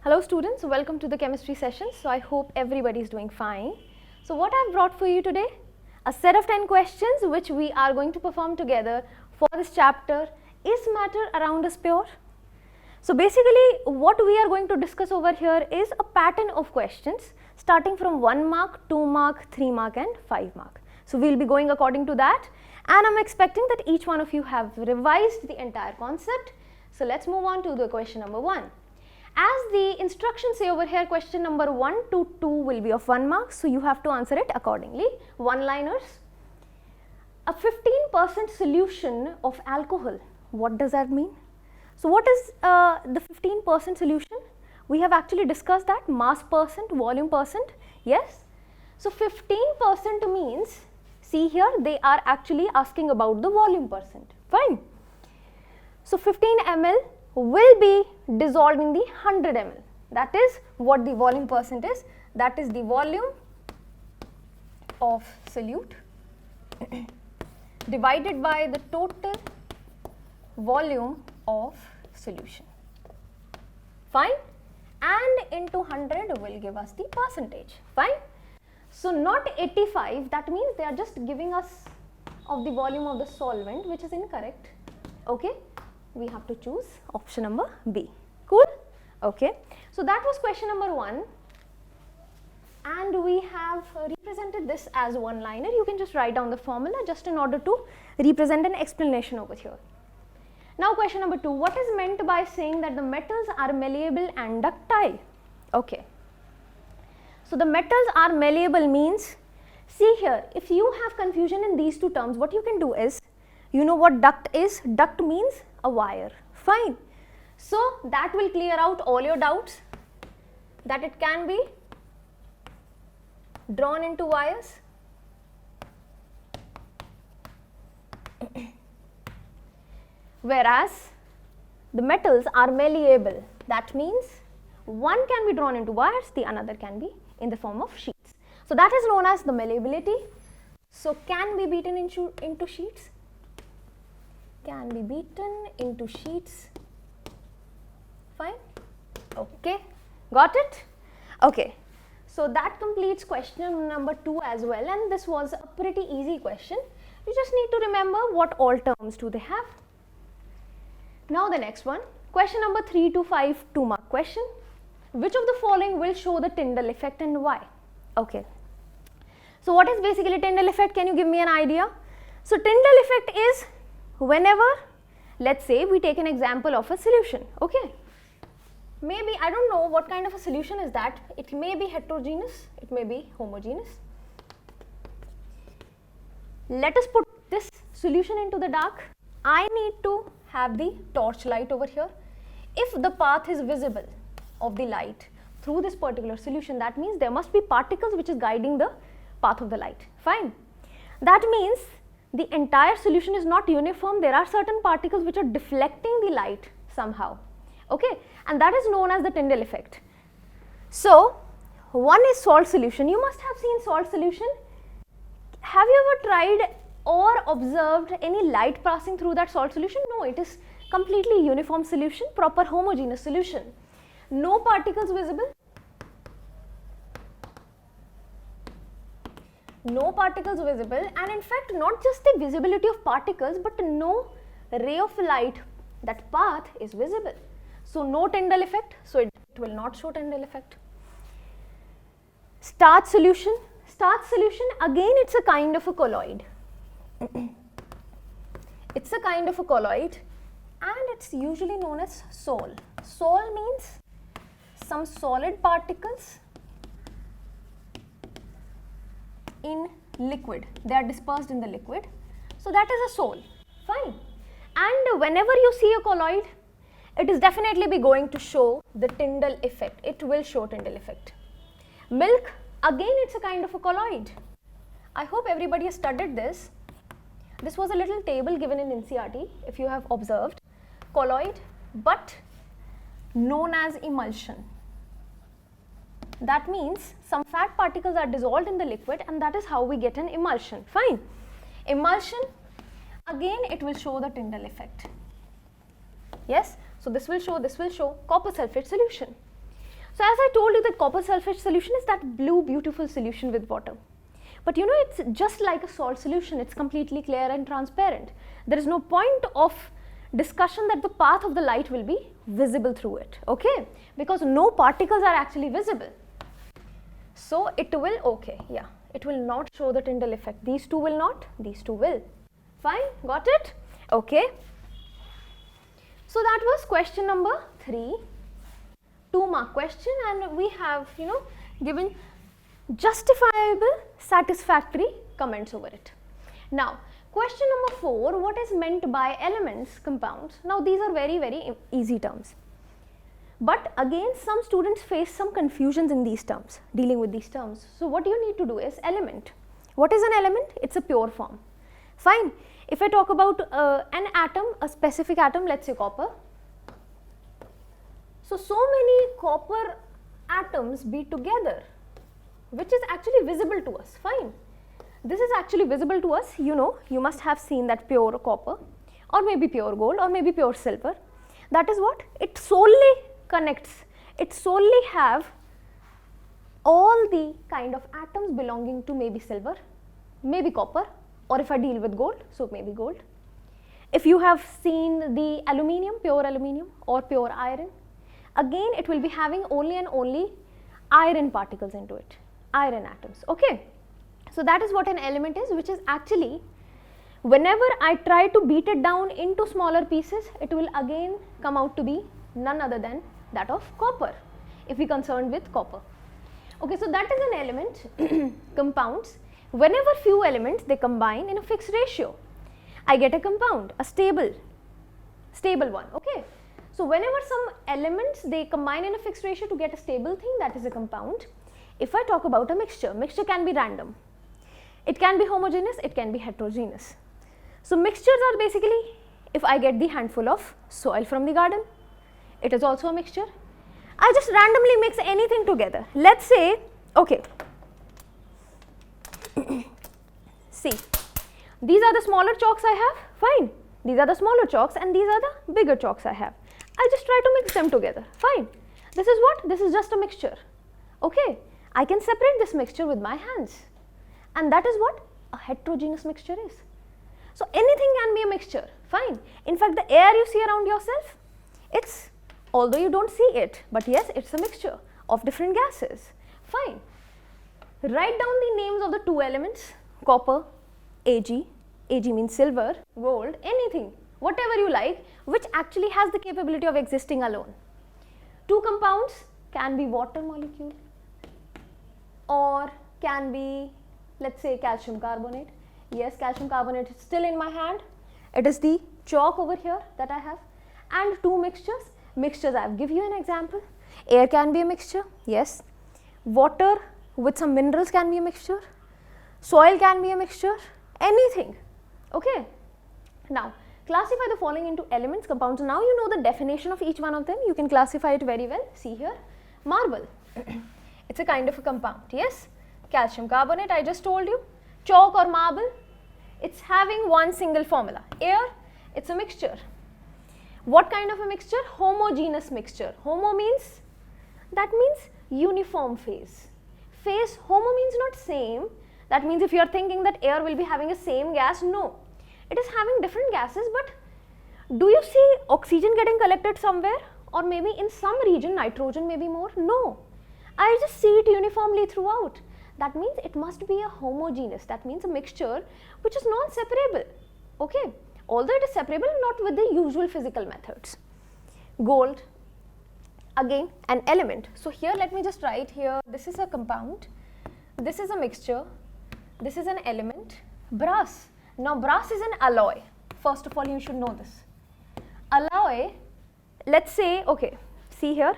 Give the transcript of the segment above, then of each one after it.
Hello students, welcome to the chemistry session. So I hope everybody is doing fine. So what I have brought for you today, a set of 10 questions which we are going to perform together for this chapter, is matter around us pure? So basically what we are going to discuss over here is a pattern of questions starting from 1 mark, 2 mark, 3 mark and 5 mark. So we will be going according to that, and I am expecting that each one of you have revised the entire concept. So let's move on to the question number 1. As the instructions say over here, question number 1 to 2 will be of 1 mark, so you have to answer it accordingly. One-liners. A 15% solution of alcohol, what does that mean? So what is the 15% solution? We have actually discussed that, mass percent, volume percent, yes. So 15% means, see here they are actually asking about the volume percent, fine. So 15 ml will be dissolved in the 100 ml, that is what the volume percent is, that is the volume of solute divided by the total volume of solution, fine, and into 100 will give us the percentage, fine. So not 85, that means they are just giving us of the volume of the solvent, which is incorrect, okay. We have to choose option number B. Cool? Okay. So that was question number 1, and we have represented this as one-liner. You can just write down the formula just in order to represent an explanation over here. Now question number 2, what is meant by saying that the metals are malleable and ductile? Okay. So the metals are malleable means, see here, if you have confusion in these two terms, what you can do is, you know what duct is? Duct means a wire, fine. So that will clear out all your doubts that it can be drawn into wires. Whereas the metals are malleable, that means one can be drawn into wires, the another can be in the form of sheets. So that is known as the malleability. So can be beaten into sheets, can be beaten into sheets, fine, okay, got it? Okay, so that completes question number 2 as well, and this was a pretty easy question. You just need to remember what all terms do they have. Now the next one, question number 3 to 5, 2 mark question. Which of the following will show the Tyndall effect and why? Okay, so what is basically Tyndall effect? Can you give me an idea? So Tyndall effect is whenever, let's say we take an example of a solution, okay, maybe I don't know what kind of a solution is that, it may be heterogeneous, it may be homogeneous. Let us put this solution into the dark. I need to have the torch light over here. If the path is visible of the light through this particular solution, that means there must be particles which is guiding the path of the light, fine. That means the entire solution is not uniform, there are certain particles which are deflecting the light somehow, okay, and that is known as the Tyndall effect. So one is salt solution. You must have seen salt solution. Have you ever tried or observed any light passing through that salt solution? No, it is completely uniform solution, proper homogeneous solution, no particles visible, no particles visible, and in fact not just the visibility of particles, but no ray of light, that path is visible. So no Tyndall effect, so it will not show Tyndall effect. Starch solution. Starch solution, again it's a kind of a colloid. It's a kind of a colloid, and it's usually known as sol. Sol means some solid particles in liquid, they are dispersed in the liquid, so that is a sol, fine. And whenever you see a colloid, it is definitely be going to show the Tyndall effect, it will show Tyndall effect. Milk, again it's a kind of a colloid. I hope everybody has studied this. This was a little table given in NCERT, if you have observed, colloid, but known as emulsion. That means some fat particles are dissolved in the liquid, and that is how we get an emulsion, fine. Emulsion, again it will show the Tyndall effect, yes. So this will show copper sulfate solution. So as I told you that copper sulfate solution is that blue beautiful solution with water. But you know, it's just like a salt solution, it's completely clear and transparent. There is no point of discussion that the path of the light will be visible through it, okay? Because no particles are actually visible. So it will, okay, yeah, it will not show the Tyndall effect. These two will not, these two will. Fine, got it? Okay. So that was question number 3. 2-mark question, and we have, you know, given justifiable, satisfactory comments over it. Now, question number 4, what is meant by elements, compounds? Now, these are very, very easy terms. But again, some students face some confusions in these terms, dealing with these terms. So, what you need to do is element. What is an element? It's a pure form. Fine. If I talk about an atom, a specific atom, let's say copper. So many copper atoms be together, which is actually visible to us. Fine. This is actually visible to us. You know, you must have seen that pure copper, or maybe pure gold, or maybe pure silver. That is what? It solely connects. It solely have all the kind of atoms belonging to maybe silver, maybe copper, or if I deal with gold, so maybe gold. If you have seen the aluminium, pure aluminium, or pure iron, again it will be having only and only iron particles into it, iron atoms, okay. So that is what an element is, which is actually, whenever I try to beat it down into smaller pieces, it will again come out to be none other than that of copper, if we concerned with copper. Okay, so that is an element. Compounds, whenever few elements they combine in a fixed ratio, I get a compound, a stable one, okay. So whenever some elements they combine in a fixed ratio to get a stable thing, that is a compound. If I talk about a mixture, mixture can be random. It can be homogeneous, it can be heterogeneous. So mixtures are basically, if I get the handful of soil from the garden, it is also a mixture. I just randomly mix anything together. Let's say, okay, see, these are the smaller chalks I have, fine. These are the smaller chalks and these are the bigger chalks I have. I just try to mix them together, fine. This is what? This is just a mixture, okay. I can separate this mixture with my hands, and that is what a heterogeneous mixture is. So anything can be a mixture, fine. In fact, the air you see around yourself, it's, although you don't see it, but yes, it's a mixture of different gases, fine. Write down the names of the 2 elements, copper, Ag means silver, gold, anything, whatever you like, which actually has the capability of existing alone. 2 compounds can be water molecule, or can be, let's say, calcium carbonate. Yes, calcium carbonate is still in my hand. It is the chalk over here that I have. And 2 mixtures. Mixtures, I have given you an example. Air can be a mixture, yes. Water with some minerals can be a mixture. Soil can be a mixture. Anything, okay. Now, classify the following into elements, compounds. Now you know the definition of each one of them. You can classify it very well. See here, marble. It's a kind of a compound, yes. Calcium carbonate, I just told you. Chalk or marble, it's having one single formula. Air, it's a mixture. What kind of a mixture? Homogeneous mixture. Homo means, that means uniform phase. Phase, homo means not same. That means if you are thinking that air will be having a same gas, no. It is having different gases, but do you see oxygen getting collected somewhere? Or maybe in some region nitrogen may be more? No. I just see it uniformly throughout. That means it must be a homogeneous, that means a mixture which is non-separable, okay. Although it is separable, not with the usual physical methods. Gold, again an element. So here let me just write here, this is a compound, this is a mixture, this is an element. Brass, now brass is an alloy. First of all, you should know this. Alloy, let's say, okay, see here,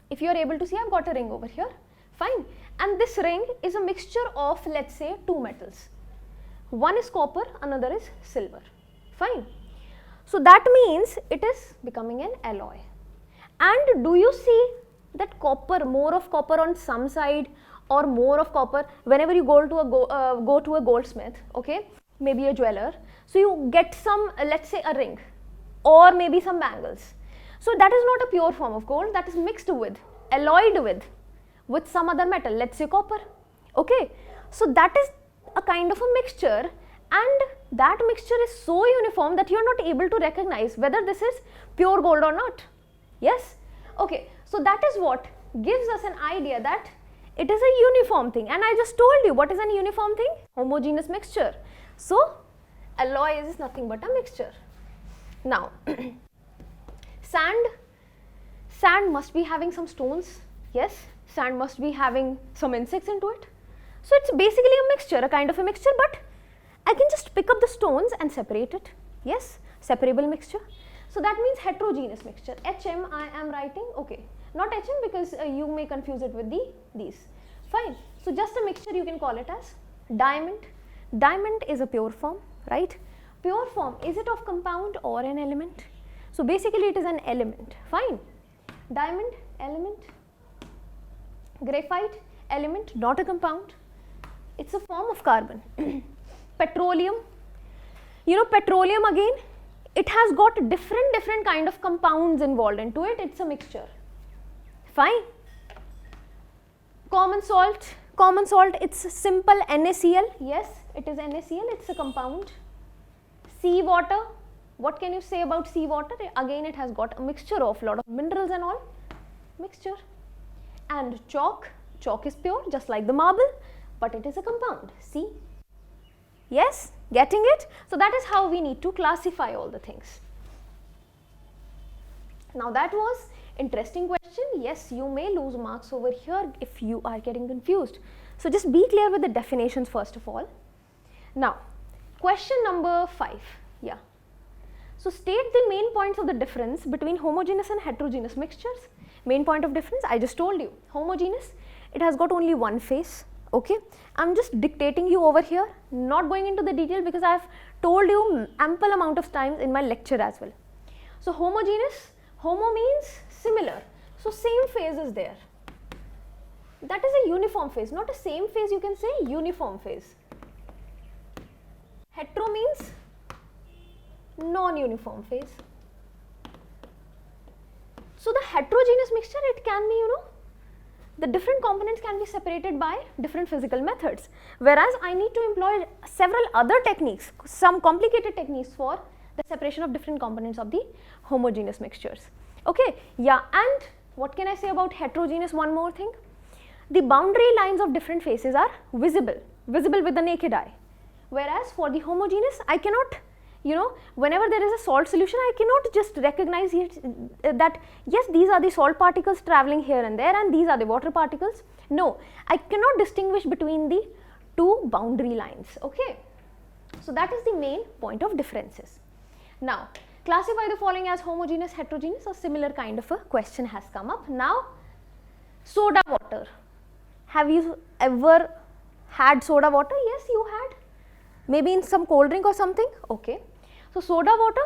if you are able to see, I've got a ring over here, fine, and this ring is a mixture of, let's say, 2 metals. One is copper, another is silver, fine. So that means it is becoming an alloy. And do you see that copper, more of copper on some side or more of copper whenever you go to a goldsmith, okay, maybe a jeweler, so you get some, let's say, a ring or maybe some bangles. So that is not a pure form of gold, that is mixed with, alloyed with some other metal, let's say copper. Okay, so that is a kind of a mixture, and that mixture is so uniform that you are not able to recognize whether this is pure gold or not. Yes? Okay, so that is what gives us an idea that it is a uniform thing, and I just told you what is an uniform thing? Homogeneous mixture. So alloy is nothing but a mixture. Now sand must be having some stones. Yes, sand must be having some insects into it. So it's basically a mixture, a kind of a mixture, but I can just pick up the stones and separate it. Yes, separable mixture. So that means heterogeneous mixture. HM I am writing, okay, not HM because you may confuse it with these. Fine. So just a mixture, you can call it as diamond. Diamond is a pure form, right? Pure form, is it of compound or an element? So basically it is an element. Fine. Diamond, element. Graphite, element, not a compound. It's a form of carbon. Petroleum, you know, petroleum again, it has got different kind of compounds involved into it. It's a mixture. Fine. Common salt, it's simple NaCl. Yes, it is NaCl, it's a compound. Sea water, what can you say about sea water? Again, it has got a mixture of lot of minerals and all, mixture. And chalk is pure, just like the marble, but it is a compound. See? Yes, getting it? So that is how we need to classify all the things. Now that was interesting question. Yes, you may lose marks over here if you are getting confused. So just be clear with the definitions first of all. Now, question number 5. Yeah. So state the main points of the difference between homogeneous and heterogeneous mixtures. Main point of difference, I just told you. Homogeneous, it has got only one phase. Okay, I'm just dictating you over here, not going into the detail because I have told you ample amount of times in my lecture as well. So homogeneous, homo means similar, so same phase is there. That is a uniform phase, not a same phase, you can say uniform phase. Hetero means non-uniform phase. So the heterogeneous mixture, it can be, you know, the different components can be separated by different physical methods, whereas I need to employ several other techniques, some complicated techniques for the separation of different components of the homogeneous mixtures. Okay, yeah, and what can I say about heterogeneous? One more thing, the boundary lines of different phases are visible with the naked eye, whereas for the homogeneous, I cannot, you know, whenever there is a salt solution, I cannot just recognize it, that yes, these are the salt particles traveling here and there and these are the water particles. No, I cannot distinguish between the two boundary lines. Okay, so that is the main point of differences. Now, classify the following as homogeneous, heterogeneous. A similar kind of a question has come up. Now, soda water. Have you ever had soda water? Yes, you had. Maybe in some cold drink or something. Okay. So soda water,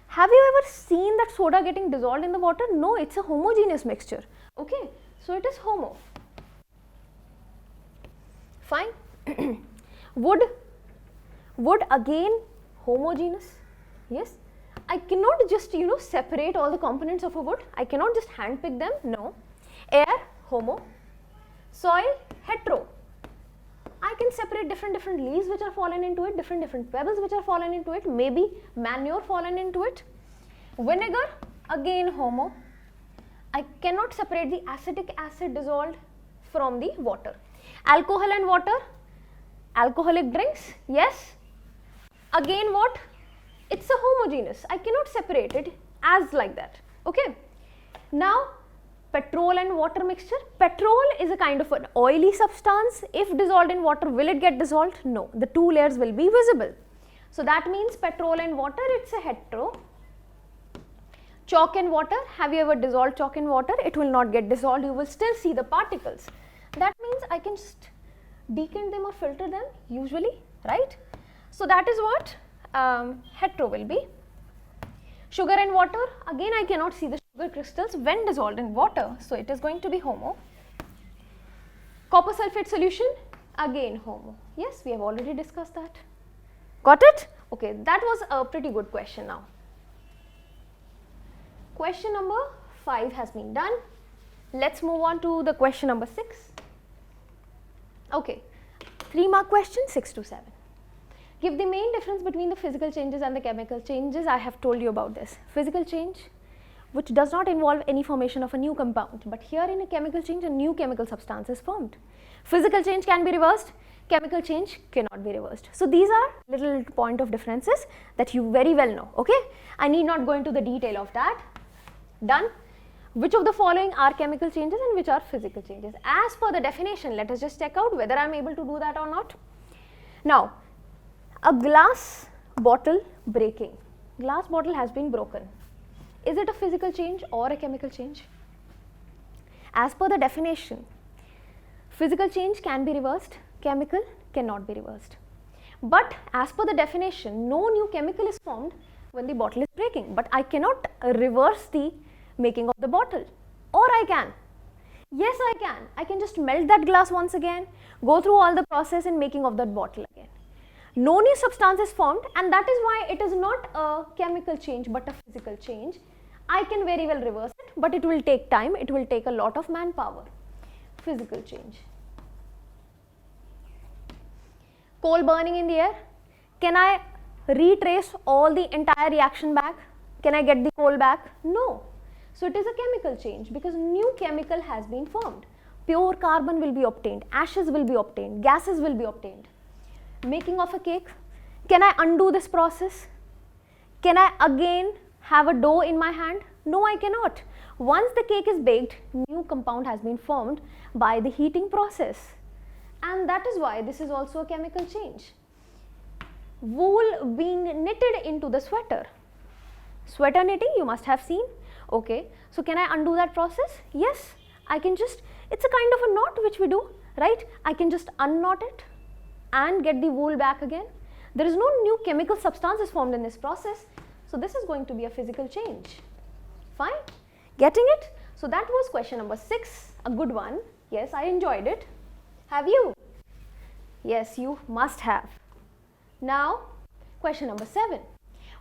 have you ever seen that soda getting dissolved in the water? No, it's a homogeneous mixture. Okay, so it is homo. Fine. Wood again homogeneous. Yes, I cannot just, you know, separate all the components of a wood. I cannot just hand pick them. No. Air, homo. Soil, hetero. I can separate different leaves which are fallen into it, different pebbles which are fallen into it, maybe manure fallen into it. Vinegar, again homo. I cannot separate the acetic acid dissolved from the water. Alcohol and water, alcoholic drinks, yes. Again what? It's a homogeneous. I cannot separate it as like that. Okay. Now, petrol and water mixture. Petrol is a kind of an oily substance. If dissolved in water, will it get dissolved? No, the two layers will be visible. So that means petrol and water, it's a hetero. Chalk and water, have you ever dissolved chalk in water? It will not get dissolved, you will still see the particles. That means I can just decant them or filter them usually, right? So that is what hetero will be. Sugar and water, again I cannot see the sugar crystals when dissolved in water, so it is going to be homo. Copper sulfate solution, again homo. Yes, we have already discussed that. Got it? Okay, that was a pretty good question now. question number 5 has been done. Let's move on to the question number 6. Okay, 3-mark question 6 to 7. Give the main difference between the physical changes and the chemical changes. I have told you about this. Physical change, which does not involve any formation of a new compound, but here in a chemical change, a new chemical substance is formed. Physical change can be reversed, chemical change cannot be reversed. So these are little point of differences that you very well know, okay? I need not go into the detail of that. Done. Which of the following are chemical changes and which are physical changes? As per the definition, let us just check out whether I am able to do that or not. Now, a glass bottle breaking. Glass bottle has been broken. Is it a physical change or a chemical change? As per the definition, physical change can be reversed, chemical cannot be reversed. But as per the definition, no new chemical is formed when the bottle is breaking. But I cannot reverse the making of the bottle, or I can. Yes, I can. I can just melt that glass once again, go through all the process in making of that bottle again. No new substance is formed, and that is why it is not a chemical change but a physical change. I can very well reverse it, but it will take time, it will take a lot of manpower. Physical change. Coal burning in the air. Can I retrace all the entire reaction back? Can I get the coal back? No. So it is a chemical change because new chemical has been formed. Pure carbon will be obtained, ashes will be obtained, gases will be obtained. Making of a cake. Can I undo this process? Can I again have a dough in my hand? No, I cannot. Once the cake is baked, new compound has been formed by the heating process. And that is why this is also a chemical change. Wool being knitted into the sweater. Sweater knitting you must have seen. Okay, so can I undo that process? Yes, I can just, it's a kind of a knot which we do, right? I can just unknot it and get the wool back again. There is no new chemical substance is formed in this process. So this is going to be a physical change. Fine, getting it? So that was question number 6, a good one. Yes, I enjoyed it. Have you? Yes, you must have. Now, question number 7.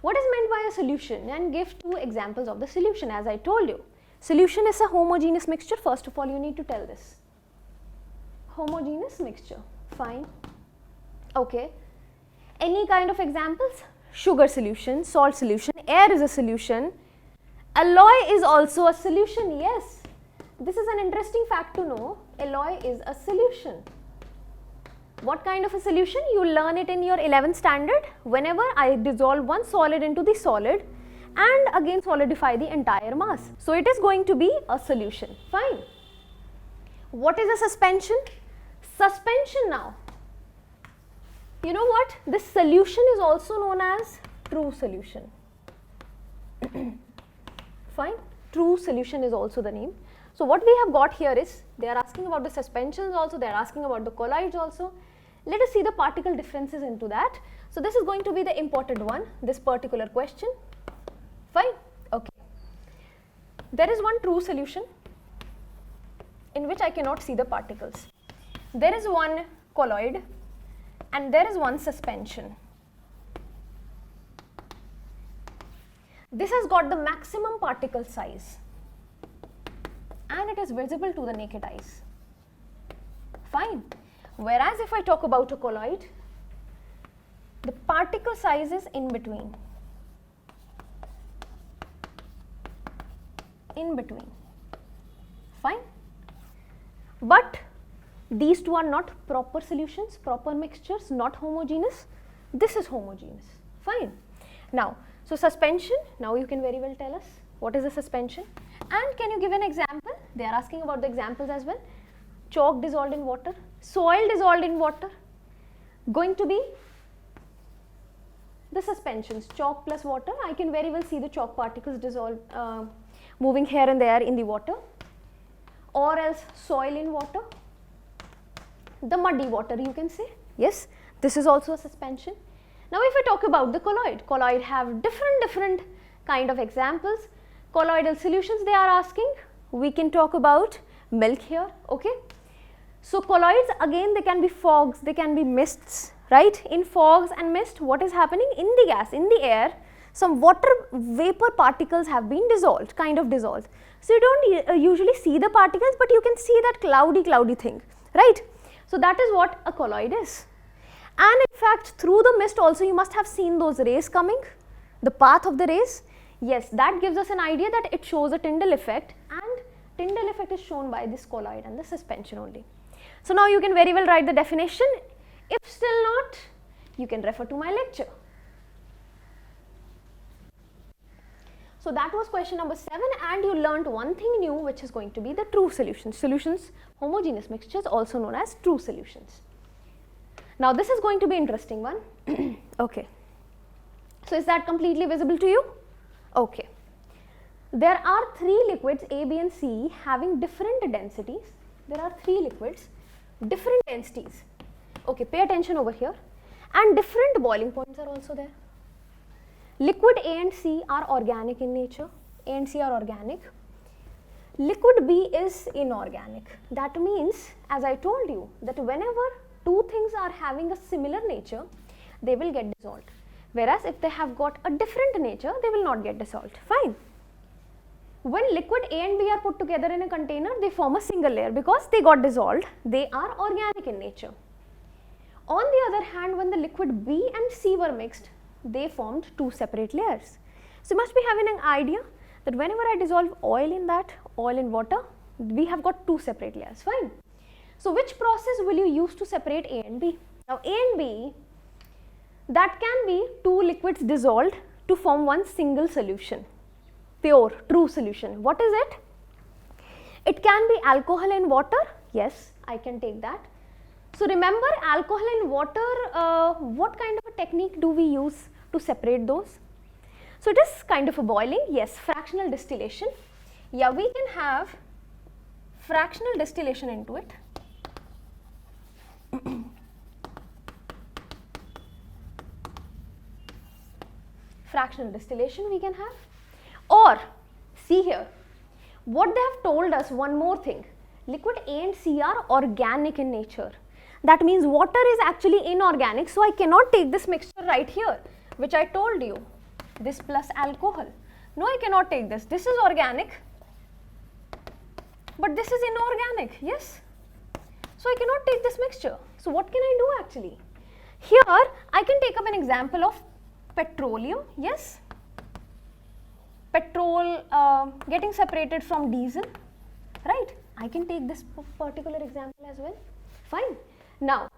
What is meant by a solution? And give 2 examples of the solution. As I told you, solution is a homogeneous mixture. First of all, you need to tell this. Homogeneous mixture. Fine. Okay. Any kind of examples? Sugar solution, salt solution, air is a solution. Alloy is also a solution. Yes. This is an interesting fact to know. Alloy is a solution. What kind of a solution? You learn it in your 11th standard. Whenever I dissolve one solid into the solid and again solidify the entire mass. So it is going to be a solution. Fine. What is a suspension? Suspension now. You know what? This solution is also known as true solution. Fine. True solution is also the name. So what we have got here is, they are asking about the suspensions also, they are asking about the colloids also. Let us see the particle differences into that. So this is going to be the important one, this particular question. Fine. Okay. There is one true solution in which I cannot see the particles. There is one colloid and there is one suspension. This has got the maximum particle size and it is visible to the naked eyes. Fine. Whereas if I talk about a colloid, the particle size is in between. In between. Fine. But these two are not proper solutions, proper mixtures, not homogeneous. This is homogeneous. Fine. Now, so suspension, now you can very well tell us what is a suspension. And can you give an example? They are asking about the examples as well. Chalk dissolved in water, soil dissolved in water, going to be the suspensions, chalk plus water. I can very well see the chalk particles dissolved, moving here and there in the water, or else soil in water, the muddy water you can say. Yes, this is also a suspension. Now if I talk about the colloid have different kind of examples. Colloidal solutions they are asking. We can talk about milk here, okay. So colloids again, they can be fogs, they can be mists, right. In fogs and mist, what is happening in the gas, in the air, some water vapor particles have been dissolved, kind of dissolved. So you don't usually see the particles, but you can see that cloudy thing, right? So that is what a colloid is. And in fact, through the mist also you must have seen those rays coming, the path of the rays. Yes, that gives us an idea that it shows a Tyndall effect, and Tyndall effect is shown by this colloid and the suspension only. So now you can very well write the definition. If still not, you can refer to my lecture. So that was question number 7, and you learnt one thing new, which is going to be the true solutions. Solutions, homogeneous mixtures, also known as true solutions. Now this is going to be interesting one. Okay. So is that completely visible to you? Okay. There are 3 liquids A, B and C having different densities. There are 3 liquids, different densities. Okay, pay attention over here. And different boiling points are also there. Liquid A and C are organic in nature. A and C are organic. Liquid B is inorganic. That means, as I told you, that whenever 2 things are having a similar nature, they will get dissolved. Whereas if they have got a different nature, they will not get dissolved. Fine. When liquid A and B are put together in a container, they form a single layer because they got dissolved. They are organic in nature. On the other hand, when the liquid B and C were mixed, they formed 2 separate layers. So you must be having an idea that whenever I dissolve oil in that, oil in water, we have got 2 separate layers. Fine. So which process will you use to separate A and B? Now A and B, that can be 2 liquids dissolved to form one single solution, pure, true solution. What is it? It can be alcohol in water. Yes, I can take that. So remember, alcohol and water, what kind of a technique do we use to separate those? So it is kind of a boiling, yes, fractional distillation. Yeah, we can have fractional distillation into it. Fractional distillation we can have. Or, see here, what they have told us, one more thing, liquid A and C are organic in nature. That means water is actually inorganic, so I cannot take this mixture right here, which I told you, this plus alcohol. No, I cannot take this. This is organic, but this is inorganic, yes. So I cannot take this mixture. So what can I do actually? Here, I can take up an example of petroleum, yes. Petrol getting separated from diesel, right? I can take this particular example as well. Fine. Now,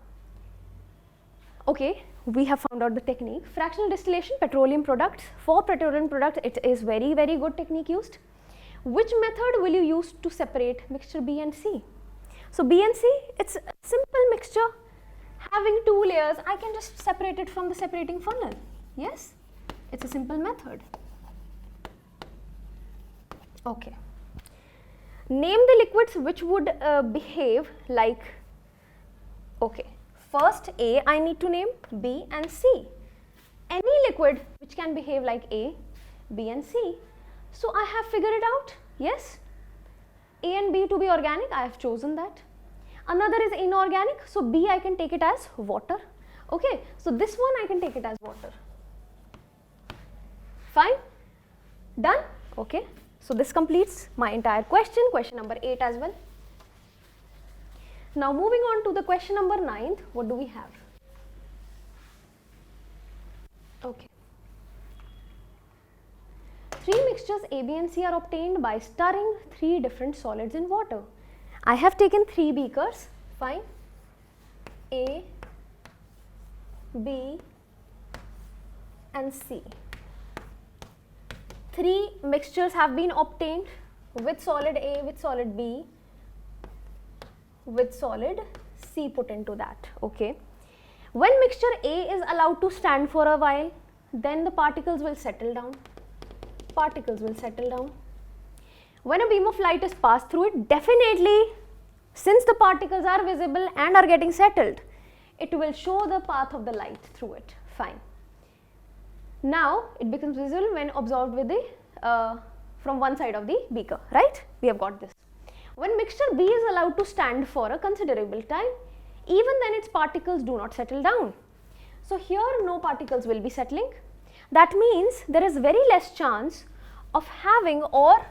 okay, we have found out the technique. Fractional distillation, petroleum products. For petroleum products, it is very good technique used. Which method will you use to separate mixture B and C? So B and C, it's a simple mixture having 2 layers. I can just separate it from the separating funnel. Yes, it's a simple method. Okay. Name the liquids which would behave like, okay, first A I need to name, B and C. Any liquid which can behave like A, B and C. So I have figured it out, yes. A and B to be organic, I have chosen that. Another is inorganic, so B I can take it as water. Okay, so this one I can take it as water. Fine? Done? Okay. So this completes my entire question number 8 as well. Now moving on to the question number 9, what do we have? Okay. 3 mixtures A, B and C are obtained by stirring 3 different solids in water. I have taken 3 beakers, fine, A, B and C. 3 mixtures have been obtained with solid A, with solid B, with solid C put into that, okay. When mixture A is allowed to stand for a while, then the particles will settle down. Particles will settle down. When a beam of light is passed through it, definitely, since the particles are visible and are getting settled, it will show the path of the light through it, fine. Now, it becomes visible when absorbed with the, from one side of the beaker, right? We have got this. When mixture B is allowed to stand for a considerable time, even then its particles do not settle down. So here no particles will be settling. That means there is very less chance of having or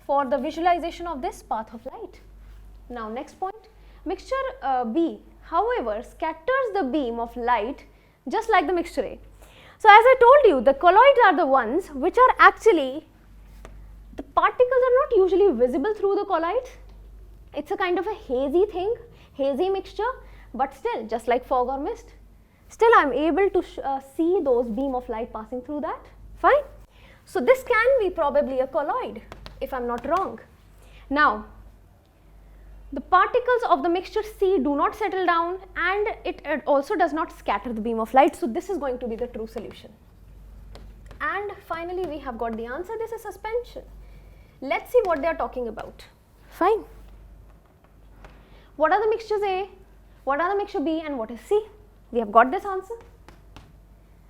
for the visualization of this path of light. Now next point, mixture B, however, scatters the beam of light just like the mixture A. So as I told you, the colloids are the ones which are actually, the particles are not usually visible through the colloids. It's a kind of a hazy thing, hazy mixture, but still just like fog or mist. Still I am able to see those beam of light passing through that, fine. So this can be probably a colloid if I am not wrong. Now the particles of the mixture C do not settle down and it also does not scatter the beam of light. So this is going to be the true solution. And finally we have got the answer, this is suspension. Let's see what they are talking about. Fine. What are the mixtures A, what are the mixture B and what is C? We have got this answer.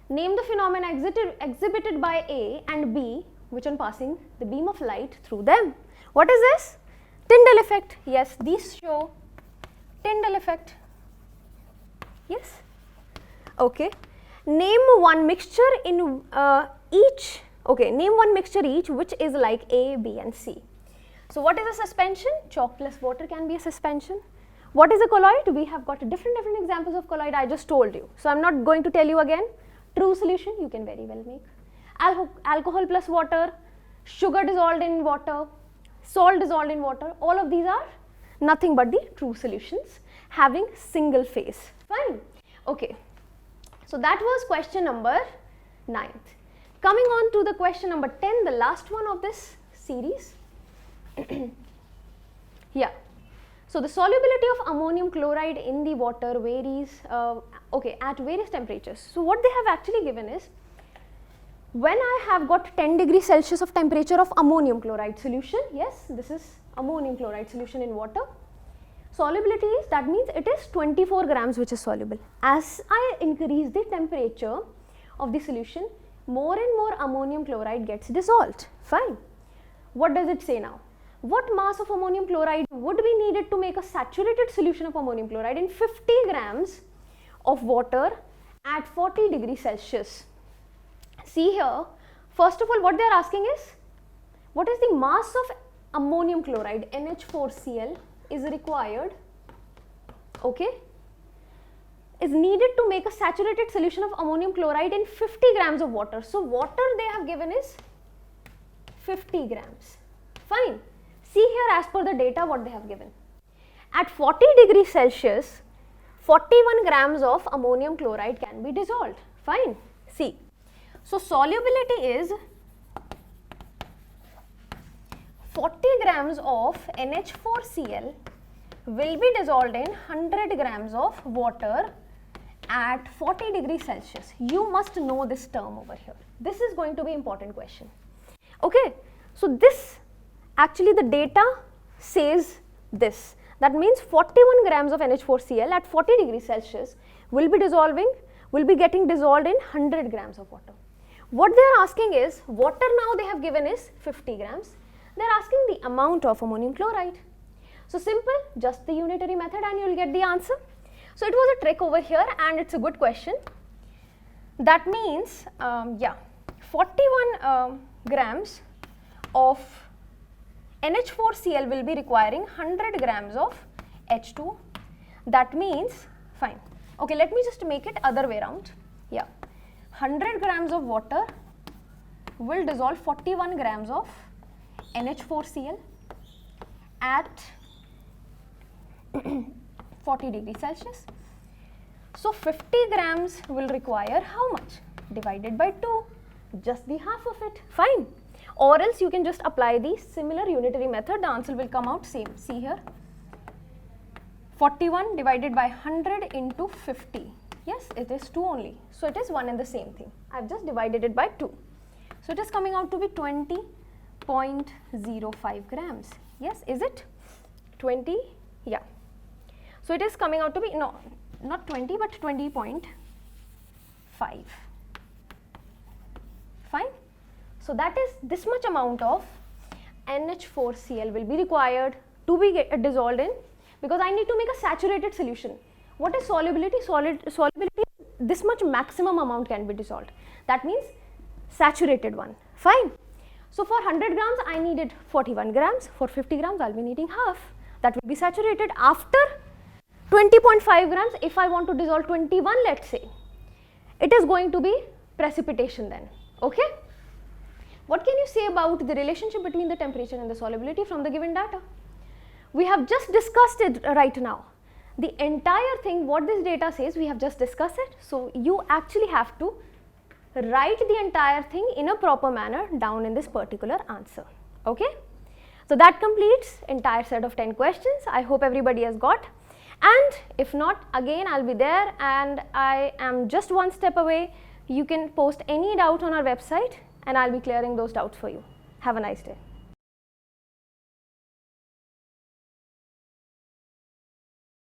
Name the phenomena exhibited by A and B which on passing the beam of light through them. What is this? Tyndall effect. Yes, these show Tyndall effect. Yes. Okay. Name one mixture in each. Okay. Name one mixture each which is like A, B and C. So what is a suspension? Chalk plus water can be a suspension. What is a colloid? We have got different examples of colloid I just told you. So I am not going to tell you again. True solution you can very well make. Alcohol plus water, sugar dissolved in water, salt dissolved in water, all of these are nothing but the true solutions having single phase. Fine. Okay. So that was question number 9. Coming on to the question number 10, the last one of this series. Yeah. So the solubility of ammonium chloride in the water varies at various temperatures. So what they have actually given is, when I have got 10 degrees Celsius of temperature of ammonium chloride solution, yes, this is ammonium chloride solution in water. Solubility is, that means it is 24 grams which is soluble. As I increase the temperature of the solution, more and more ammonium chloride gets dissolved. Fine. What does it say now? What mass of ammonium chloride would be needed to make a saturated solution of ammonium chloride in 50 grams of water at 40 degrees Celsius? See here, first of all what they are asking is, what is the mass of ammonium chloride, NH4Cl, is required, okay, is needed to make a saturated solution of ammonium chloride in 50 grams of water. So water they have given is 50 grams. Fine. See here, as per the data what they have given. At 40 degrees Celsius, 41 grams of ammonium chloride can be dissolved. Fine. See. So solubility is 40 grams of NH4Cl will be dissolved in 100 grams of water at 40 degrees Celsius. You must know this term over here. This is going to be important question. Okay. So this actually the data says this. That means 41 grams of NH4Cl at 40 degrees Celsius will be getting dissolved in 100 grams of water. What they are asking is, water now they have given is 50 grams. They are asking the amount of ammonium chloride. So simple, just the unitary method and you will get the answer. So it was a trick over here and it's a good question. That means, 41 grams of NH4Cl will be requiring 100 grams of H2. That means, fine. Okay, let me just make it other way around. Yeah. 100 grams of water will dissolve 41 grams of NH4Cl at 40 degrees Celsius. So 50 grams will require how much? Divided by 2, just the half of it. Fine. Or else you can just apply the similar unitary method, the answer will come out same. See here, 41 divided by 100 into 50. Yes, it is 2 only. So it is one and the same thing. I have just divided it by 2. So it is coming out to be 20.05 grams. Yes, is it? 20? Yeah. So it is coming out to be, no, not 20 but 20.5. Fine. So that is this much amount of NH4Cl will be required to be dissolved in, because I need to make a saturated solution. What is solubility? Solubility is this much maximum amount can be dissolved. That means saturated one. Fine. So for 100 grams I needed 41 grams, for 50 grams I will be needing half. That will be saturated. After 20.5 grams, if I want to dissolve 21, let's say, it is going to be precipitation then. Okay. What can you say about the relationship between the temperature and the solubility from the given data? We have just discussed it right now. The entire thing, what this data says, we have just discussed it. So you actually have to write the entire thing in a proper manner down in this particular answer. Okay. So that completes entire set of 10 questions. I hope everybody has got. And if not, again I'll be there, and I am just one step away. You can post any doubt on our website and I'll be clearing those doubts for you. Have a nice day.